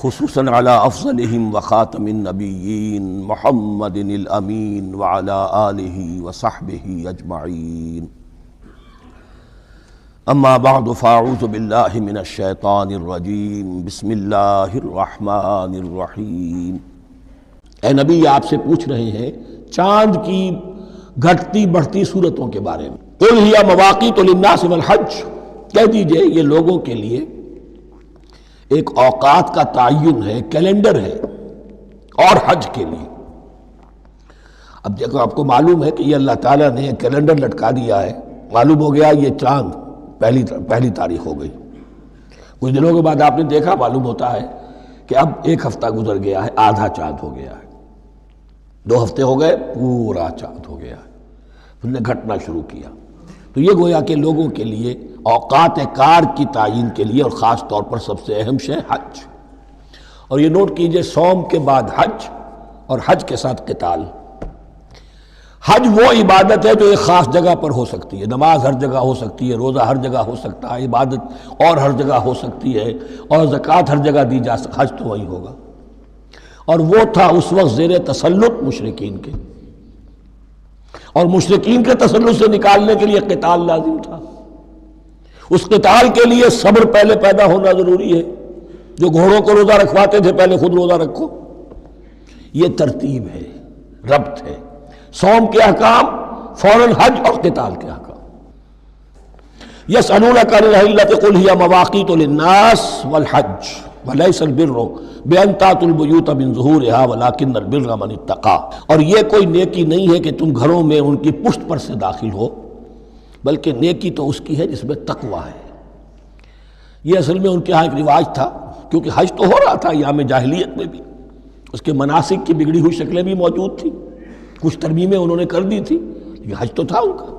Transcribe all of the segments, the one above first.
خصوصاً علی افضلہم وخاتم النبیین محمد الامین وعلی آلہ وصحبہ اجمعین اما بعد فاعوذ باللہ من الشیطان الرجیم بسم اللہ الرحمن الرحیم۔ اے نبی، آپ سے پوچھ رہے ہیں چاند کی گھٹتی بڑھتی صورتوں کے بارے میں۔ قل ہی مواقیت للناس والحج، کہہ دیجئے یہ لوگوں کے لیے ایک اوقات کا تعین ہے، کیلنڈر ہے، اور حج کے لیے۔ اب دیکھو، آپ کو معلوم ہے کہ یہ اللہ تعالیٰ نے ایک کیلنڈر لٹکا دیا ہے، معلوم ہو گیا یہ چاند پہلی تاریخ ہو گئی۔ کچھ دنوں کے بعد آپ نے دیکھا، معلوم ہوتا ہے کہ اب ایک ہفتہ گزر گیا ہے، آدھا چاند ہو گیا ہے، 2 ہفتے ہو گئے، پورا چاند ہو گیا ہے، پھر نے گھٹنا شروع کیا۔ تو یہ گویا کہ لوگوں کے لیے اوقات کار کی تعین کے لیے، اور خاص طور پر سب سے اہم شے حج۔ اور یہ نوٹ کیجئے، صوم کے بعد حج، اور حج کے ساتھ قتال۔ حج وہ عبادت ہے جو ایک خاص جگہ پر ہو سکتی ہے، نماز ہر جگہ ہو سکتی ہے، روزہ ہر جگہ ہو سکتا ہے، عبادت اور ہر جگہ ہو سکتی ہے، اور زکوٰۃ ہر جگہ دی جا سکتی، حج تو وہی ہوگا۔ اور وہ تھا اس وقت زیر تسلط مشرکین کے، اور مشرکین کے تسلط سے نکالنے کے لیے قتال لازم تھا۔ اس قتال کے لیے صبر پہلے پیدا ہونا ضروری ہے۔ جو گھوڑوں کو روزہ رکھواتے تھے، پہلے خود روزہ رکھو۔ یہ ترتیب ہے، ربط ہے۔ صوم کے احکام، فوراً حج اور قتال کے احکام۔ یسألونک عن الأہلة قل ہی مواقیت للناس والحج ولیس البر بأن تأتوا البیوت من ظہورها ولکن البر من اتقی۔ اور یہ کوئی نیکی نہیں ہے کہ تم گھروں میں ان کی پشت پر سے داخل ہو، بلکہ نیکی تو اس کی ہے جس میں تقوی ہے۔ یہ اصل میں ان کے ہاں ایک رواج تھا، کیونکہ حج تو ہو رہا تھا ایام جاہلیت میں بھی، اس کے مناسک کی بگڑی ہوئی شکلیں بھی موجود تھیں، کچھ ترمیمیں انہوں نے کر دی تھی، لیکن حج تو تھا ان کا۔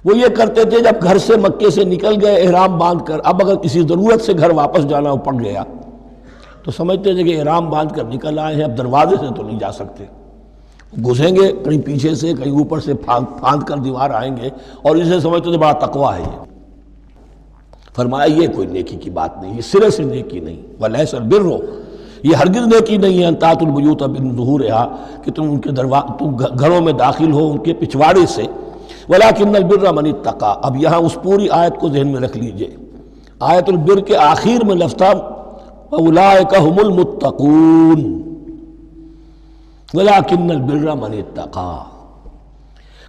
وہ یہ کرتے تھے، جب گھر سے مکے سے نکل گئے احرام باندھ کر، اب اگر کسی ضرورت سے گھر واپس جانا پڑ گیا تو سمجھتے تھے کہ احرام باندھ کر نکل آئے ہیں، اب دروازے سے تو نہیں جا سکتے، گھسیں گے کہیں پیچھے سے، کہیں اوپر سے پھاند کر دیوار آئیں گے، اور اسے سمجھتے تھے بڑا تقویٰ ہے یہ۔ فرمایا یہ کوئی نیکی کی بات نہیں، یہ سرے سے نیکی نہیں۔ وَلَيْسَ الْبِرُّ، یہ ہرگز نیکی نہیں ہے ان تأتوا البیوت من ظہورها، کہ تم ان کے تم گھروں میں داخل ہو ان کے پچھواڑے سے، ولیکن البر من اتقی۔ اب یہاں اس پوری آیت کو ذہن میں رکھ لیجئے، آیت البر کے آخر میں لفظ تھا اولئک هم المتقون ولیکن البر من اتقی۔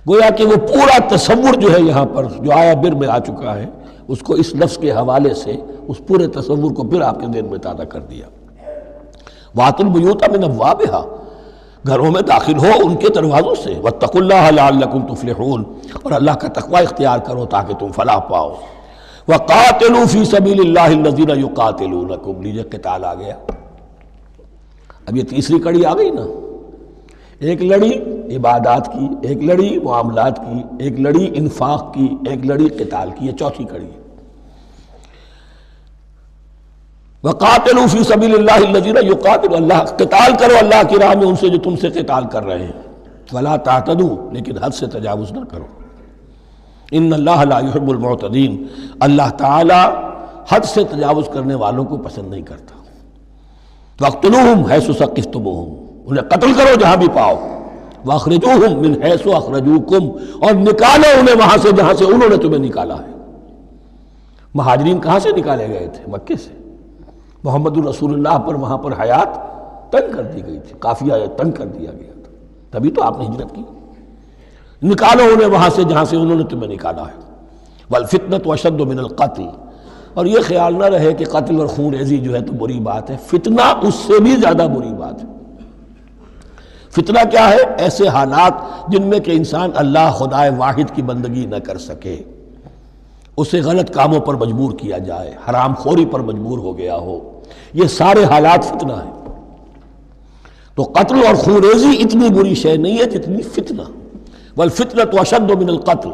گویا کہ وہ پورا تصور جو ہے یہاں پر جو آیا بر میں آ چکا ہے، اس کو اس لفظ کے حوالے سے اس پورے تصور کو پھر آپ کے ذہن میں تازہ کر دیا۔ وَأْتُوا الْبُيُوتَ مِنْ أَبْوَابِهَا، گھروں میں داخل ہو ان کے دروازوں سے۔ وَاتَّقُوا اللَّهَ لَعَلَّكُمْ تُفْلِحُونَ، اور اللہ کا تقوی اختیار کرو تاکہ تم فلاح پاؤ۔ وَقَاتِلُوا فِي سَبِيلِ اللَّهِ الَّذِينَ يُقَاتِلُونَكُمْ، لیجئے قتال آ گیا۔ اب یہ تیسری کڑی آ گئی نا، ایک لڑی عبادات کی، ایک لڑی معاملات کی، ایک لڑی انفاق کی، ایک لڑی قتال کی، یہ چوتھی کڑی ہے۔ وَقَاتِلُوا فِي سَبِيلِ اللَّهِ الَّذِينَ يُقَاتِلُونَ، اللہ قتال کرو اللہ کی راہ میں ان سے جو تم سے قتال کر رہے ہیں۔ وَلَا تَعْتَدُوا، لیکن حد سے تجاوز نہ کرو۔ إِنَّ اللَّهَ لَا يُحِبُّ الْمُعْتَدِينَ، اللہ تعالی حد سے تجاوز کرنے والوں کو پسند نہیں کرتا۔ وَاقْتُلُوهُمْ حَيْثُ ثَقِفْتُمُوهُمْ، انہیں قتل کرو جہاں بھی پاؤ۔ وَأَخْرِجُوهُمْ مِنْ حَيْثُ أَخْرَجُوكُمْ، اور نکالو انہیں وہاں سے جہاں سے انہوں نے تمہیں نکالا ہے۔ مہاجرین کہاں سے نکالے گئے تھے؟ مکے سے۔ محمد الرسول اللہ پر وہاں پر حیات تنگ کر دی گئی تھی، قافیہ تنگ کر دیا گیا تھا، تبھی تو آپ نے ہجرت کی۔ نکالو انہیں وہاں سے جہاں سے انہوں نے تمہیں نکالا ہے۔ وَالْفِتْنَةُ أَشَدُّ مِنَ الْقَتْلِ، اور یہ خیال نہ رہے کہ قتل اور خون ریزی جو ہے تو بری بات ہے، فتنہ اس سے بھی زیادہ بری بات ہے۔ فتنہ کیا ہے؟ ایسے حالات جن میں کہ انسان اللہ خدائے واحد کی بندگی نہ کر سکے، اسے غلط کاموں پر مجبور کیا جائے، حرام خوری پر مجبور ہو گیا ہو، یہ سارے حالات فتنہ ہیں۔ تو قتل اور خون ریزی اتنی بری شے نہیں ہے جتنی فتنہ۔ والفتنة أشد من القتل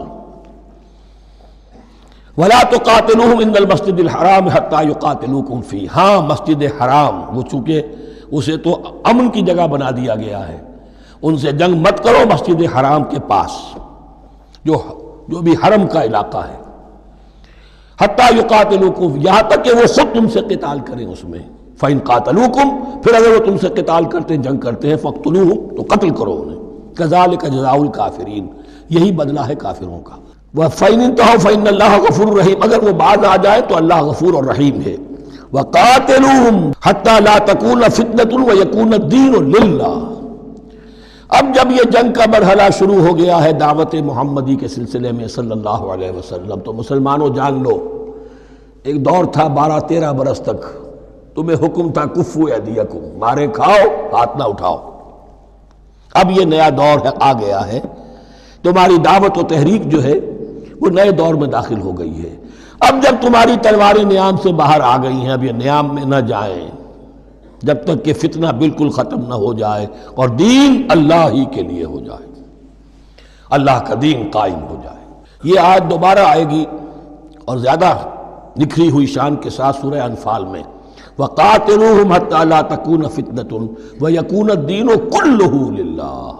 ولا تقاتلوهم عند المسجد الحرام حتى يقاتلوكم فيه، ہاں مسجد حرام وہ چونکہ اسے تو امن کی جگہ بنا دیا گیا ہے، ان سے جنگ مت کرو مسجد حرام کے پاس جو بھی حرم کا علاقہ ہے، حتیٰ یقاتلوکم، یہاں تک کہ وہ خود تم سے قتال کریں اس میں، فَإِن قَاتَلُوكُمْ، پھر اگر وہ تم سے قتال کرتے ہیں، جنگ کرتے ہیں، فَاقْتُلُوهُمْ، تو قتل کرو انہیں، كَذَلِكَ جَزَاءُ الْكَافِرِينَ، یہی بدلہ ہے کافروں کا۔ وَفَإِنِ انْتَهَوْا فَإِنَّ اللَّهَ غَفُورٌ رَحِيمٌ، اگر وہ باز آ جائے تو اللہ غفور اور رحیم ہے۔ وَقَاتِلُوهُمْ حَتَّى لَا تَكُونَ فِتْنَةٌ وَيَكُونَ الدِّينُ لِلَّهِ۔ اب جب یہ جنگ کا مرحلہ شروع ہو گیا ہے دعوت محمدی کے سلسلے میں صلی اللہ علیہ وسلم، تو مسلمانوں جان لو، ایک دور تھا 12-13 برس تک تمہیں حکم تھا کفو ایدیکم، مارے کھاؤ ہاتھ نہ اٹھاؤ۔ اب یہ نیا دور آ گیا ہے، تمہاری دعوت و تحریک جو ہے وہ نئے دور میں داخل ہو گئی ہے۔ اب جب تمہاری تلواریں نیام سے باہر آ گئی ہیں، اب یہ نیام میں نہ جائیں جب تک کہ فتنہ بالکل ختم نہ ہو جائے اور دین اللہ ہی کے لیے ہو جائے، اللہ کا دین قائم ہو جائے۔ یہ آیت دوبارہ آئے گی اور زیادہ نکھری ہوئی شان کے ساتھ سورہ انفال میں، وَقَاتِلُوهُمْ حَتَّى لَا تَكُونَ فِتْنَةٌ وَيَكُونَ الدِّينُ كُلُّهُ لِلَّهِ،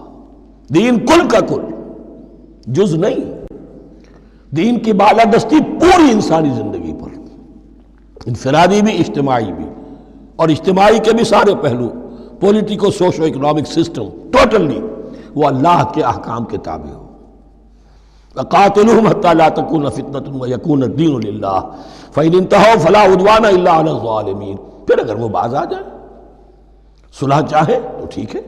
دین کل کا کل، جز نہیں، دین کی بالادستی پوری انسانی زندگی پر، انفرادی بھی اجتماعی بھی، اور اجتماعی کے بھی سارے پہلو، politico socio economic system, totally وہ اللہ کے احکام کے تابع ہو۔ وَقَاتِلُوهُمْ حَتَّى لَا تَكُونَ فِتْنَةٌ وَيَكُونَ الدِّينُ لِلَّهِ فَإِنِ انْتَهَوْا فَلَا عُدْوَانَ إِلَّا عَلَى الظَّالِمِينَ، پھر اگر وہ باز آ جائے، صلح چاہے تو ٹھیک ہے،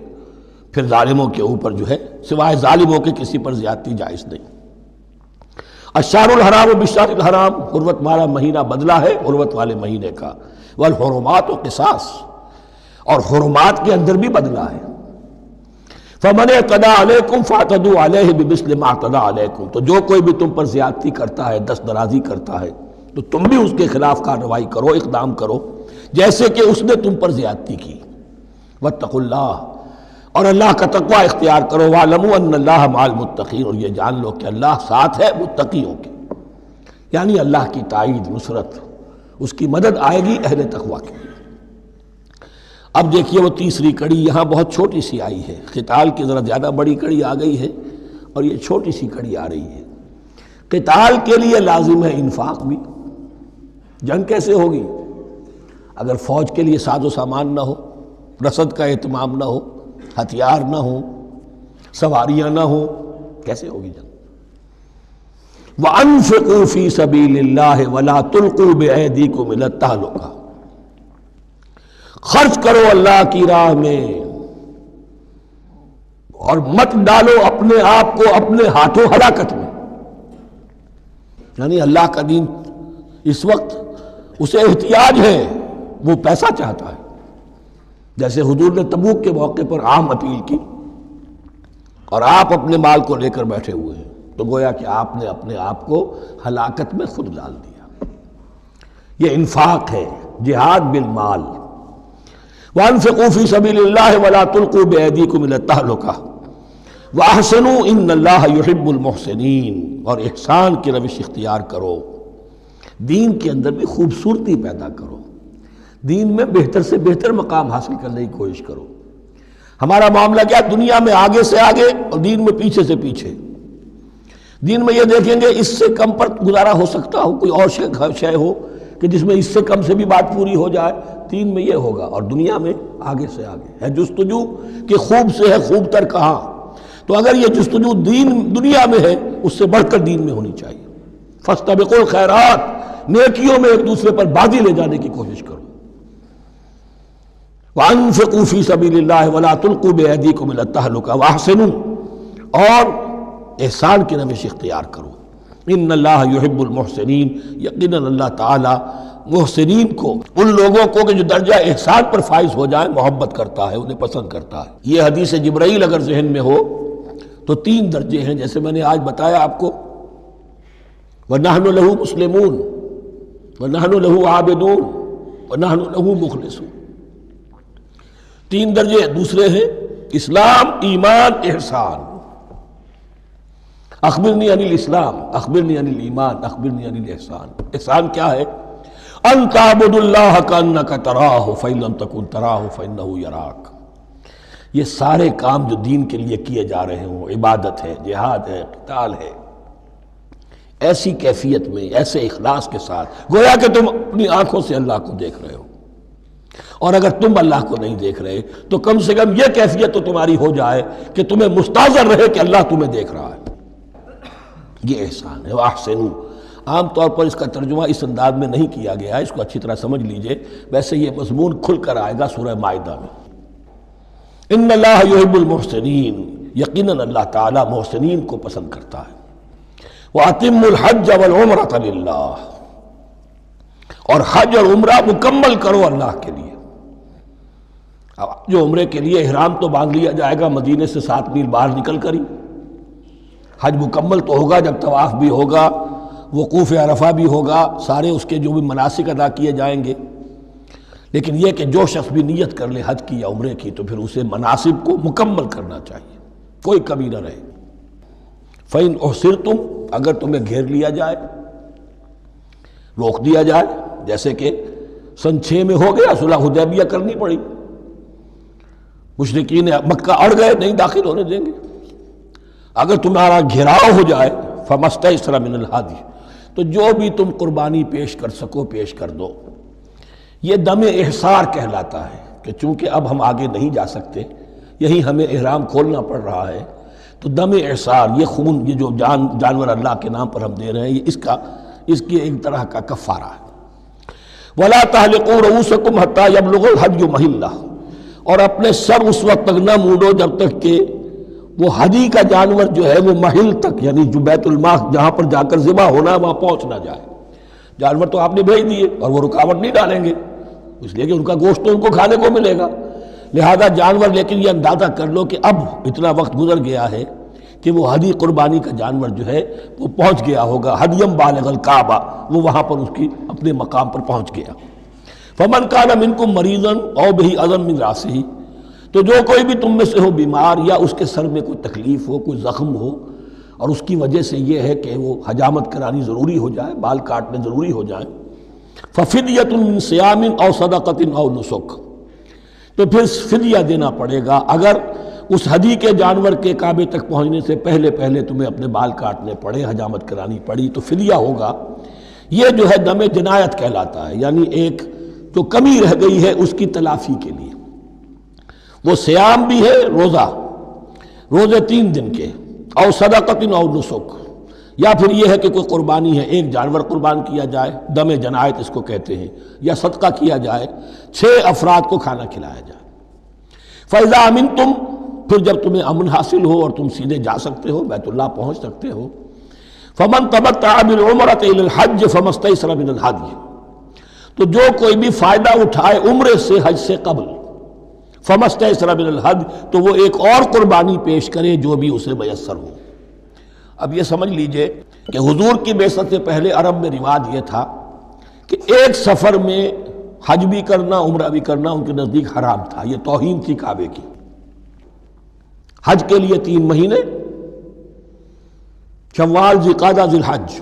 پھر ظالموں کے اوپر جو ہے سوائے ظالموں کے کسی پر زیادتی جائز نہیں۔ الشہر الحرام بالشہر الحرام، حرمت والا مہینہ بدلہ ہے حرمت والے مہینے کا، والحرمات قصاص، اور حرمات کے اندر بھی بدلہ ہے۔ فَمَنِ اعْتَدَىٰ عَلَيْكُمْ فَاعْتَدُوا عَلَيْهِ بِمِثْلِ مَا اعْتَدَىٰ عَلَيْكُمْ، تو جو کوئی بھی تم پر زیادتی کرتا ہے، دست درازی کرتا ہے، تو تم بھی اس کے خلاف کارروائی کرو، اقدام کرو جیسے کہ اس نے تم پر زیادتی کی۔ وَاتَّقُوا اللَّهَ، اور اللہ کا تقوی اختیار کرو، وَاعْلَمُوا أَنَّ اللَّهَ مَعَ الْمُتَّقِينَ، اور یہ جان لو کہ اللہ ساتھ ہے متقیوں کے، یعنی اللہ کی تائید، نصرت، اس کی مدد آئے گی اہل تقوی کے۔ اب دیکھیے وہ تیسری کڑی یہاں بہت چھوٹی سی آئی ہے، قتال کی ذرا زیادہ بڑی کڑی آ گئی ہے اور یہ چھوٹی سی کڑی آ رہی ہے۔ قتال کے لیے لازم ہے انفاق بھی۔ جنگ کیسے ہوگی اگر فوج کے لیے ساز و سامان نہ ہو، رسد کا اہتمام نہ ہو، ہتھیار نہ ہو، سواریاں نہ ہو، کیسے ہوگی جنگ؟ وَأَنفِقُوا فِي سَبِيلِ اللَّهِ وَلَا تُلْقُوا بِأَيْدِيكُمْ إِلَى التَّهْلُكَةِ، خرچ کرو اللہ کی راہ میں اور مت ڈالو اپنے آپ کو اپنے ہاتھوں ہلاکت میں۔ یعنی اللہ کا دین اس وقت اسے احتیاج ہے، وہ پیسہ چاہتا ہے، جیسے حضور نے تبوک کے موقع پر عام اپیل کی اور آپ اپنے مال کو لے کر بیٹھے ہوئے ہیں، تو گویا کہ آپ نے اپنے آپ کو ہلاکت میں خود ڈال دیا۔ یہ انفاق ہے، جہاد بالمال۔ وَأَنفِقُوا فِي سَبِيلِ اللَّهِ وَلَا تُلْقُوا بِأَيْدِيكُمْ إِلَى التَّهْلُكَةِ وَأَحْسِنُوا إِنَّ اللَّهَ يُحِبُّ الْمُحْسِنِينَ، اور احسان کی روش اختیار کرو، دین کے اندر بھی خوبصورتی پیدا کرو، دین میں بہتر سے بہتر مقام حاصل کرنے کی کوشش کرو۔ ہمارا معاملہ کیا، دنیا میں آگے سے آگے اور دین میں پیچھے سے پیچھے۔ دین میں یہ دیکھیں گے اس سے کم پر گزارا ہو سکتا ہو، کوئی اور شے ہو کہ جس میں اس سے کم سے بھی بات پوری ہو جائے، دین میں یہ ہوگا، اور دنیا میں آگے سے آگے ہے جستجو کہ خوب سے ہے خوب تر کہاں۔ تو اگر یہ جستجو دنیا میں ہے، اس سے بڑھ کر دین میں ہونی چاہیے۔ فاستبقوا الخیرات، نیکیوں میں ایک دوسرے پر بازی لے جانے کی کوشش کرو۔ وَأَنفِقُوا فِي سَبِيلِ اللَّهِ وَلَا تُلْقُوا بِأَيْدِيكُمْ إِلَى التَّهْلُكَةِ وَأَحْسِنُوا، اور احسان کی روش اختیار کرو۔ ان اللہ یحب المحسنین، یقیناً اللہ تعالیٰ محسنین کو، ان لوگوں کو کہ جو درجہ احسان پر فائز ہو جائیں، محبت کرتا ہے، انہیں پسند کرتا ہے۔ یہ حدیث جبرائیل اگر ذہن میں ہو تو 3 درجے ہیں، جیسے میں نے آج بتایا آپ کو، وَنَحْنُ لَهُ مُسْلِمُونَ وَنَحْنُ لَهُ عَابِدُونَ وَنَحْنُ لَهُ مُخْلِصُونَ۔ 3 درجے دوسرے ہیں، اسلام، ایمان، احسان۔ اخبرنی عن الاسلام، اخبرنی عن الایمان، اخبرنی عن الاحسان۔ احسان کیا ہے؟ ان تعبد اللہ کانک تراہ فإن لم تکن تراہ فإنہ یراک۔ یہ سارے کام جو دین کے لیے کیے جا رہے ہوں، عبادت ہے، جہاد ہے، قتال ہے، ایسی کیفیت میں، ایسے اخلاص کے ساتھ، گویا کہ تم اپنی آنکھوں سے اللہ کو دیکھ رہے ہو۔ اور اگر تم اللہ کو نہیں دیکھ رہے تو کم سے کم یہ کیفیت تو تمہاری ہو جائے کہ تمہیں مستحضر رہے کہ اللہ تمہیں دیکھ رہا ہے. یہ احسان ہے. وَأَحْسِنُوا عام طور پر اس کا ترجمہ اس انداز میں نہیں کیا گیا ہے، اس کو اچھی طرح سمجھ لیجئے. ویسے یہ مضمون کھل کر آئے گا سورہ مائدہ میں. ان اللہ یحب المحسنین، یقیناً اللہ تعالیٰ محسنین کو پسند کرتا ہے. وَأَتِمُّوا الْحَجَّ وَالْعُمْرَةَ لِلَّهِ، اور حج اور عمرہ مکمل کرو اللہ کے لیے. اب جو عمرے کے لیے احرام تو باندھ لیا جائے گا مدینے سے 7 میل باہر نکل کر ہی. حج مکمل تو ہوگا جب طواف بھی ہوگا، وقوف عرفہ بھی ہوگا، سارے اس کے جو بھی مناسک ادا کیے جائیں گے. لیکن یہ کہ جو شخص بھی نیت کر لے حج کی یا عمرے کی تو پھر اسے مناسب کو مکمل کرنا چاہیے، کوئی کمی نہ رہے. فَإِنْ أُحْصِرْتُمْ، اگر تمہیں گھیر لیا جائے، روک دیا جائے، جیسے کہ سن 6 میں ہو گیا، صلح حدیبیہ کرنی پڑی، مشرکین مکہ اڑ گئے، نہیں داخل ہونے دیں گے. اگر تمہارا گھیراؤ ہو جائے فَمَسْتَيْسَرَ مِنَ الْهَدْيِ، تو جو بھی تم قربانی پیش کر سکو پیش کر دو. یہ دم احصار کہلاتا ہے کہ چونکہ اب ہم آگے نہیں جا سکتے، یہی ہمیں احرام کھولنا پڑ رہا ہے، تو دم احصار، یہ خون، یہ جو جانور اللہ کے نام پر ہم دے رہے ہیں، یہ اس کی ایک طرح کا کفارہ ہے. وَلَا تَحْلِقُوا رُؤُوسَكُمْ حَتَّى يَبْلُغَ الْهَدْيُ مَحِلَّهُ، اور اپنے سر اس وقت تک نہ مونڈو جب تک کہ وہ ہدی کا جانور جو ہے وہ محل تک، یعنی جو بیت الماء جہاں پر جا کر ذبح ہونا ہے وہاں پہنچ نہ جائے. جانور تو آپ نے بھیج دیے اور وہ رکاوٹ نہیں ڈالیں گے، اس لیے کہ ان کا گوشت تو ان کو کھانے کو ملے گا. لہذا جانور، لیکن یہ اندازہ کر لو کہ اب اتنا وقت گزر گیا ہے کہ وہ ہدی قربانی کا جانور جو ہے وہ پہنچ گیا ہوگا. ہدیم بالغ الکعبہ، وہ وہاں پر اس کی اپنے مقام پر پہنچ گیا. فمن کان منکم مریضا او بہ اذی من راسہ، تو جو کوئی بھی تم میں سے ہو بیمار یا اس کے سر میں کوئی تکلیف ہو، کوئی زخم ہو، اور اس کی وجہ سے یہ ہے کہ وہ حجامت کرانی ضروری ہو جائے، بال کاٹنے ضروری ہو جائیں، ففدیۃ من صیام او صدقۃ او نسک، تو پھر فدیہ دینا پڑے گا. اگر اس ہدی کے جانور کے کعبے تک پہنچنے سے پہلے تمہیں اپنے بال کاٹنے پڑے، حجامت کرانی پڑی، تو فدیہ ہوگا. یہ جو ہے دم جنایت کہلاتا ہے، یعنی ایک جو کمی رہ گئی ہے اس کی تلافی کے لیے. وہ سیام بھی ہے، روزے 3 دن کے، او صدقۃ او نسک، یا پھر یہ ہے کہ کوئی قربانی ہے، ایک جانور قربان کیا جائے، دم جنایت اس کو کہتے ہیں، یا صدقہ کیا جائے، 6 افراد کو کھانا کھلایا جائے. فَإِذَا أَمِنْتُمْ، پھر جب تمہیں امن حاصل ہو اور تم سیدھے جا سکتے ہو، بیت اللہ پہنچ سکتے ہو، فَمَنْ تَمَتَّعَ بِالْعُمْرَةِ إِلَى الْحَجِّ فَمَا اسْتَيْسَرَ مِنَ الْهَدْيِ، تو جو کوئی بھی فائدہ اٹھائے عمرے سے حج سے قبل، فَمَا اسْتَيْسَرَ مِنَ الْهَدْيِ، تو وہ ایک اور قربانی پیش کرے جو بھی اسے میسر ہو. اب یہ سمجھ لیجئے کہ حضور کی بعثت سے پہلے عرب میں رواج یہ تھا کہ ایک سفر میں حج بھی کرنا عمرہ بھی کرنا ان کے نزدیک حرام تھا. یہ توہین تھی کعبے کی. حج کے لیے 3 مہینے، شوال، ذوالقعدہ، ذوالحج،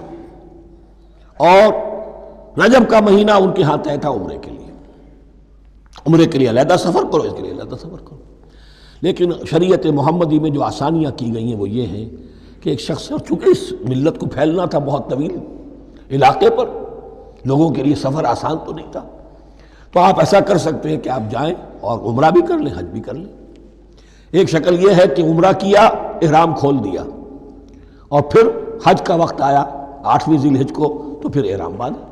اور رجب کا مہینہ ان کے ہاں طے تھا عمرے کے لیے. عمرے کے لیے علیحدہ سفر کرو، اس کے لیے علیحدہ سفر کرو. لیکن شریعت محمدی میں جو آسانیاں کی گئی ہیں وہ یہ ہیں کہ ایک شخص، چونکہ اس ملت کو پھیلنا تھا بہت طویل علاقے پر، لوگوں کے لیے سفر آسان تو نہیں تھا، تو آپ ایسا کر سکتے ہیں کہ آپ جائیں اور عمرہ بھی کر لیں، حج بھی کر لیں. ایک شکل یہ ہے کہ عمرہ کیا، احرام کھول دیا، اور پھر حج کا وقت آیا 8ویں ذی الحج کو تو پھر احرام باندھا،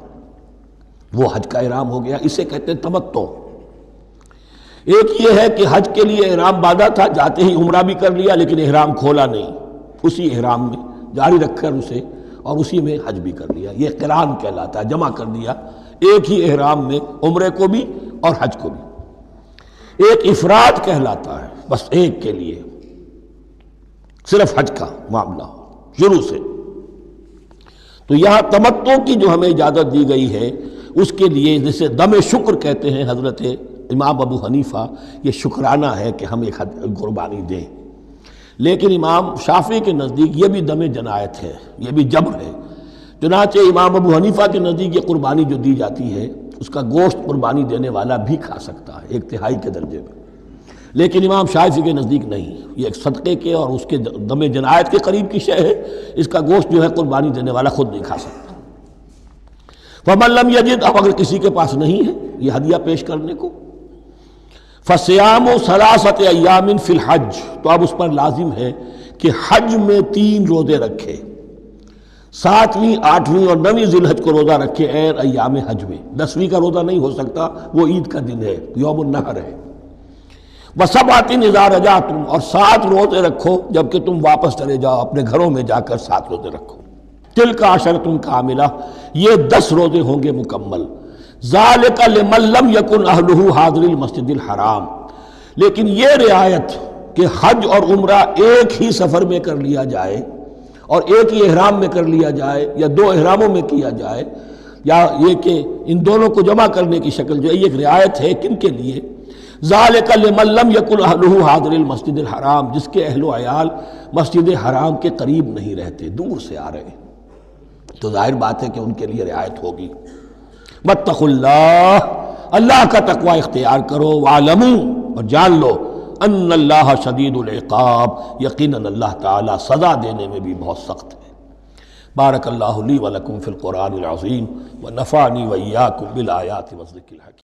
وہ حج کا احرام ہو گیا. اسے کہتے ہیں تمتع. ایک یہ ہے کہ حج کے لیے احرام باندھا تھا، جاتے ہی عمرہ بھی کر لیا لیکن احرام کھولا نہیں، اسی احرام میں جاری رکھ کر اسے، اور اسی میں حج بھی کر لیا. یہ قران کہلاتا ہے، جمع کر دیا ایک ہی احرام میں عمرے کو بھی اور حج کو بھی. ایک افراد کہلاتا ہے، بس ایک کے لیے صرف حج کا معاملہ ہو شروع سے. تو یہاں تمتع کی جو ہمیں اجازت دی گئی ہے اس کے لیے، جسے دم شکر کہتے ہیں حضرت امام ابو حنیفہ، یہ شکرانہ ہے کہ ہم ایک قربانی دیں. لیکن امام شافعی کے نزدیک یہ بھی دم جنایت ہے، یہ بھی جبر ہے. چنانچہ امام ابو حنیفہ کے نزدیک یہ قربانی جو دی جاتی ہے اس کا گوشت قربانی دینے والا بھی کھا سکتا ہے 1/3 کے درجے میں. لیکن امام شافعی کے نزدیک نہیں، یہ ایک صدقے کے اور اس کے دم جنایت کے قریب کی شے ہے، اس کا گوشت جو ہے قربانی دینے والا خود نہیں کھا سکتا. فَمَن لَّمْ يَجِدْ، اب اگر کسی کے پاس نہیں ہے یہ ہدیہ پیش کرنے کو، فصیام ثلاثۃ ایام فی الحج، تو اب اس پر لازم ہے کہ حج میں 3 روزے رکھے، 7ویں 8ویں اور 9ویں ذی الحج کو روزہ رکھے غیر ایام حج میں۔ 10ویں کا روزہ نہیں ہو سکتا، وہ عید کا دن ہے، یوم النحر ہے۔ وَسَبْعَةٍ إِذَا رَجَعْتُمْ، اور 7 روزے رکھو جب کہ تم واپس چلے جاؤ، اپنے گھروں میں جا کر 7 روزے رکھو۔ تِلْکَ عَشَرَةٌ کاملہ، یہ 10 روزے ہوں گے مکمل۔ ذَلِكَ لِمَن لَّمْ يَكُنْ أَهْلُهُ حَاضِرِ الْمَسْجِدِ الْحَرَامِ، لیکن یہ رعایت کہ حج اور عمرہ ایک ہی سفر میں کر لیا جائے اور ایک ہی احرام میں کر لیا جائے یا 2 احراموں میں کیا جائے، یا یہ کہ ان دونوں کو جمع کرنے کی شکل جو ہے، یہ ایک رعایت ہے کن کے لیے؟ ذَلِكَ لِمَن لَّمْ يَكُنْ أَهْلُهُ حَاضِرِ الْمَسْجِدِ الْحَرَامِ، جس کے اہل و عیال مسجد حرام کے قریب نہیں رہتے، دور سے آ رہے ہیں، تو ظاہر بات ہے کہ ان کے لیے رعایت ہوگی۔ واتقوا اللہ، اللہ کا تقوی اختیار کرو، وَاعْلَمُوا، اور جان لو، ان اللہ شدید العقاب، یقیناً اللہ تعالیٰ سزا دینے میں بھی بہت سخت ہے۔ بارک اللہ لی ولکم فی القرآن العظیم ونفعنی وإیاکم بالآیات والذکر الحکیم۔